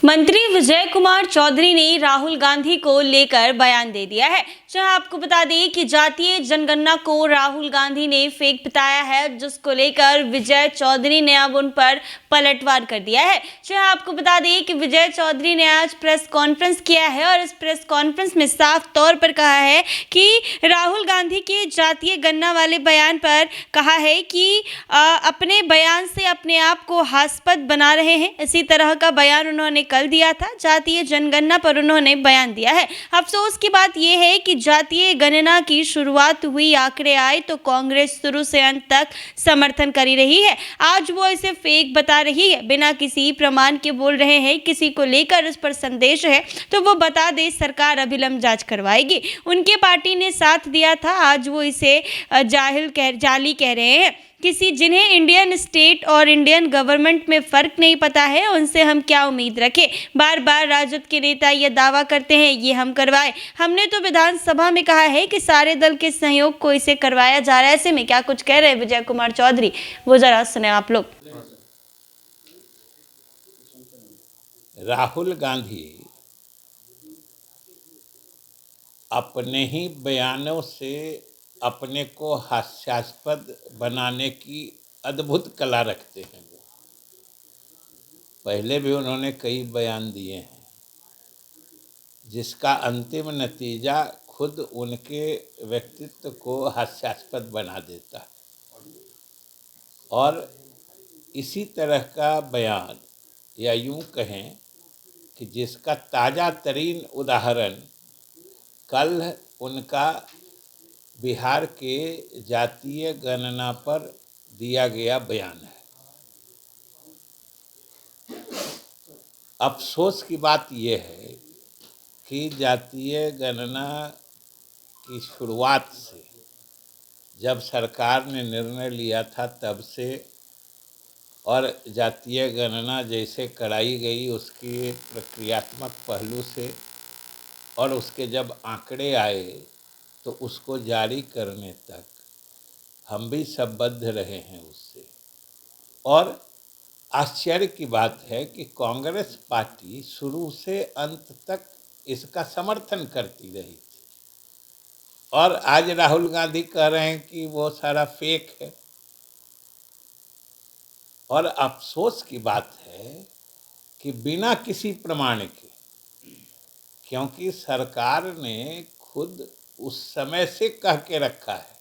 मंत्री विजय कुमार चौधरी ने राहुल गांधी को लेकर बयान दे दिया है। जहां आपको बता दें कि जातीय जनगणना को राहुल गांधी ने फेक बताया है, जिसको लेकर विजय चौधरी ने अब उन पर पलटवार कर दिया है। जहां आपको बता दें कि विजय चौधरी ने आज प्रेस कॉन्फ्रेंस किया है और इस प्रेस कॉन्फ्रेंस में साफ तौर पर कहा है कि राहुल गांधी के जातीय गणना वाले बयान पर कहा है कि अपने बयान से अपने आप को हास्यास्पद बना रहे हैं। इसी तरह का बयान उन्होंने कल दिया था। जातीय जनगणना पर उन्होंने बयान दिया है। अफसोस की बात यह है कि जातीय गणना की शुरुआत हुई, आंकड़े आए तो कांग्रेस शुरू से अंत तक समर्थन कर रही है। आज वो इसे फेक बता रही है, बिना किसी प्रमाण के बोल रहे हैं। किसी को लेकर इस पर संदेश है तो वो बता दे, सरकार अभिलंब जांच करवाएगी। उनके पार्टी ने साथ दिया था, आज वो इसे जाली कह रहे हैं। जिन्हें इंडियन स्टेट और इंडियन गवर्नमेंट में फ़र्क नहीं पता है, उनसे हम क्या उम्मीद रखें। बार बार राजद के नेता ये दावा करते हैं ये हम करवाए। हमने तो विधानसभा में कहा है कि सारे दल के सहयोग को इसे करवाया जा रहा है। ऐसे में क्या कुछ कह रहे हैं विजय कुमार चौधरी, वो जरा सुने आप लोग। राहुल गांधी अपने ही बयानों से अपने को हास्यास्पद बनाने की अद्भुत कला रखते हैं। वो पहले भी उन्होंने कई बयान दिए हैं, जिसका अंतिम नतीजा खुद उनके व्यक्तित्व को हास्यास्पद बना देता है। और इसी तरह का बयान, या यूं कहें कि जिसका ताज़ा तरीन उदाहरण कल उनका बिहार के जातीय गणना पर दिया गया बयान है। अफसोस की बात यह है कि जातीय गणना की शुरुआत से, जब सरकार ने निर्णय लिया था तब से, और जातीय गणना जैसे कराई गई उसकी प्रक्रियात्मक पहलू से, और उसके जब आंकड़े आए तो उसको जारी करने तक हम भी संबद्ध रहे हैं उससे। और आश्चर्य की बात है कि कांग्रेस पार्टी शुरू से अंत तक इसका समर्थन करती रही थी, और आज राहुल गांधी कह रहे हैं कि वो सारा फेक है। और अफसोस की बात है कि बिना किसी प्रमाण के, क्योंकि सरकार ने खुद उस समय से कह के रखा है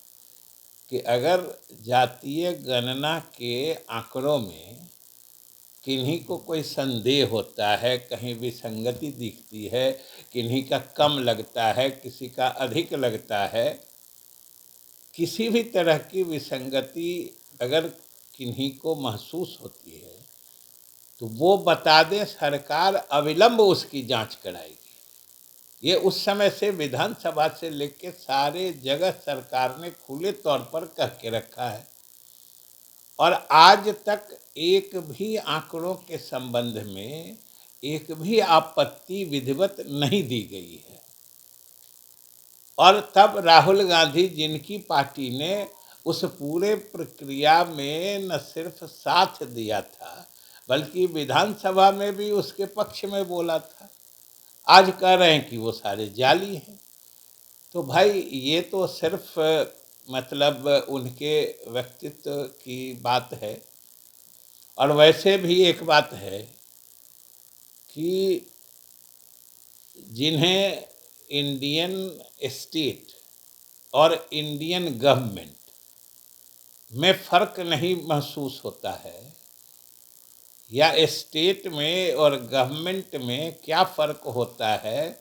कि अगर जातीय गणना के आंकड़ों में किन्हीं को कोई संदेह होता है, कहीं विसंगति दिखती है, किन्हीं का कम लगता है, किसी का अधिक लगता है, किसी भी तरह की विसंगति अगर किन्हीं को महसूस होती है तो वो बता दें, सरकार अविलंब उसकी जांच कराएगी। ये उस समय से विधानसभा से लेकर सारे जगह सरकार ने खुले तौर पर कह के रखा है, और आज तक एक भी आंकड़ों के संबंध में एक भी आपत्ति विधिवत नहीं दी गई है। और तब राहुल गांधी, जिनकी पार्टी ने उस पूरे प्रक्रिया में न सिर्फ साथ दिया था बल्कि विधानसभा में भी उसके पक्ष में बोला था, आज कह रहे हैं कि वो सारे जाली हैं। तो भाई ये तो सिर्फ मतलब उनके व्यक्तित्व की बात है। और वैसे भी एक बात है कि जिन्हें इंडियन स्टेट और इंडियन गवर्नमेंट में फ़र्क नहीं महसूस होता है, या स्टेट में और गवर्नमेंट में क्या फ़र्क होता है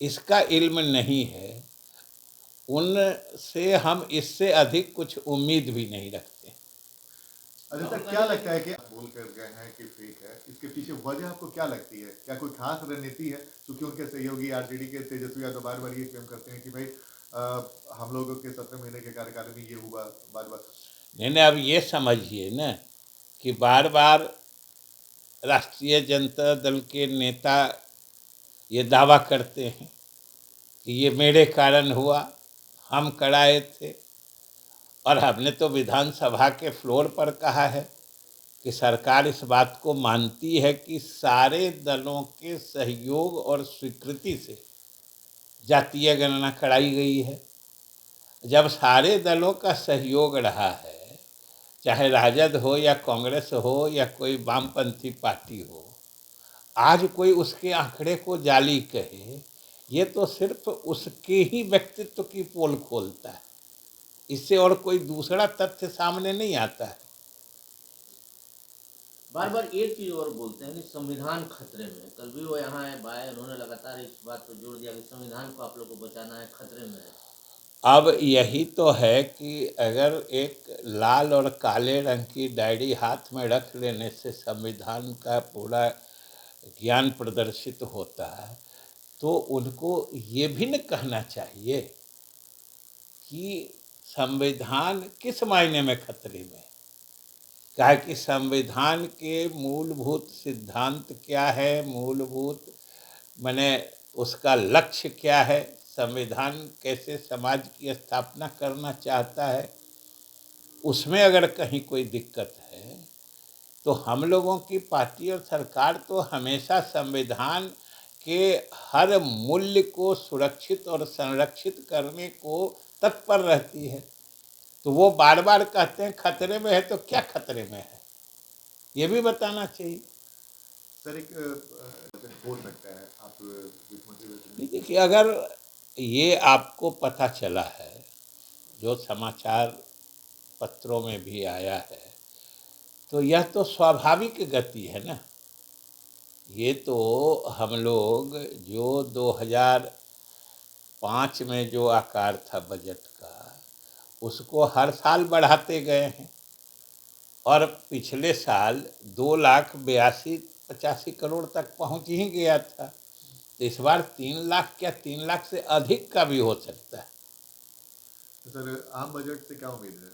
इसका इल्म नहीं है, उनसे हम इससे अधिक कुछ उम्मीद भी नहीं रखते। अभी तक क्या लगता है कि बोल कर गए हैं कि फेक है, इसके पीछे वजह आपको क्या लगती है? क्या कोई खास रणनीति है? क्योंकि उनके सहयोगी आरजेडी के तेजस्वी यादव बार बार ये क्लेम करते हैं कि भाई हम लोगों के 17 महीने के कार्यकाल में ये हुआ, बार बार। नहीं, अब ये समझिए ना कि बार बार राष्ट्रीय जनता दल के नेता ये दावा करते हैं कि ये मेरे कारण हुआ, हम कराए थे। और हमने तो विधानसभा के फ्लोर पर कहा है कि सरकार इस बात को मानती है कि सारे दलों के सहयोग और स्वीकृति से जातीय गणना कराई गई है। जब सारे दलों का सहयोग रहा है, चाहे राजद हो या कांग्रेस हो या कोई वामपंथी पार्टी हो, आज कोई उसके आंकड़े को जाली कहे, ये तो सिर्फ उसके ही व्यक्तित्व की पोल खोलता है, इससे और कोई दूसरा तथ्य सामने नहीं आता है। बार बार एक चीज और बोलते हैं कि संविधान खतरे में। कल भी वो यहाँ आए, उन्होंने लगातार इस बात पर जोर दिया कि संविधान को आप लोग को बचाना है, खतरे में है। अब यही तो है कि अगर एक लाल और काले रंग की डायरी हाथ में रख लेने से संविधान का पूरा ज्ञान प्रदर्शित होता है, तो उनको ये भी न कहना चाहिए कि संविधान किस मायने में खतरे में है। क्या कि संविधान के मूलभूत सिद्धांत क्या है, मूलभूत माने उसका लक्ष्य क्या है, संविधान कैसे समाज की स्थापना करना चाहता है, उसमें अगर कहीं कोई दिक्कत है तो हम लोगों की पार्टी और सरकार तो हमेशा संविधान के हर मूल्य को सुरक्षित और संरक्षित करने को तत्पर रहती है। तो वो बार बार कहते हैं खतरे में है, तो क्या खतरे में है ये भी बताना चाहिए। सर एक हो सकता है आप वित्त मंत्री देखिए, अगर ये आपको पता चला है, जो समाचार पत्रों में भी आया है, तो यह तो स्वाभाविक गति है ना। ये तो हम लोग जो 2005 में जो आकार था बजट का, उसको हर साल बढ़ाते गए हैं और पिछले साल 2,82,85 करोड़ तक पहुंच ही गया था। तो इस बार 3 लाख क्या 3 लाख से अधिक का भी हो सकता है। तो सर आम बजट से क्या उम्मीद है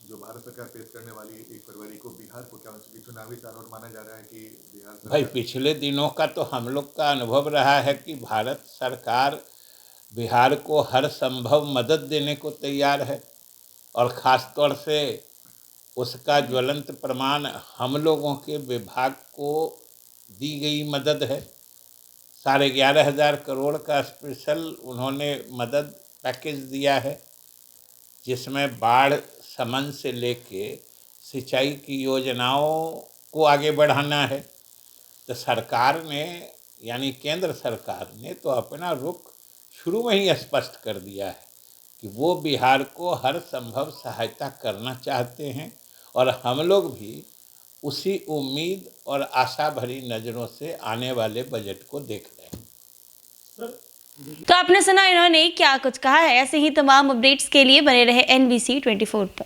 जो भारत सरकार पेश करने वाली 1 फरवरी को? बिहार को क्या चुनावी साल और माना जा रहा है कि बिहार सरकार... भाई पिछले दिनों का तो हम लोग का अनुभव रहा है कि भारत सरकार बिहार को हर संभव मदद देने को तैयार है, और ख़ास तौर से उसका ज्वलंत प्रमाण हम लोगों के विभाग को दी गई मदद है। 11,500 करोड़ का स्पेशल उन्होंने मदद पैकेज दिया है, जिसमें बाढ़ समन से लेके सिंचाई की योजनाओं को आगे बढ़ाना है। तो सरकार ने यानी केंद्र सरकार ने तो अपना रुख शुरू में ही स्पष्ट कर दिया है कि वो बिहार को हर संभव सहायता करना चाहते हैं, और हम लोग भी उसी उम्मीद और आशा भरी नज़रों से आने वाले बजट को देख रहे हैं। तो आपने सुना इन्होंने क्या कुछ कहा है। ऐसे ही तमाम अपडेट्स के लिए बने रहे NBC 24 पर।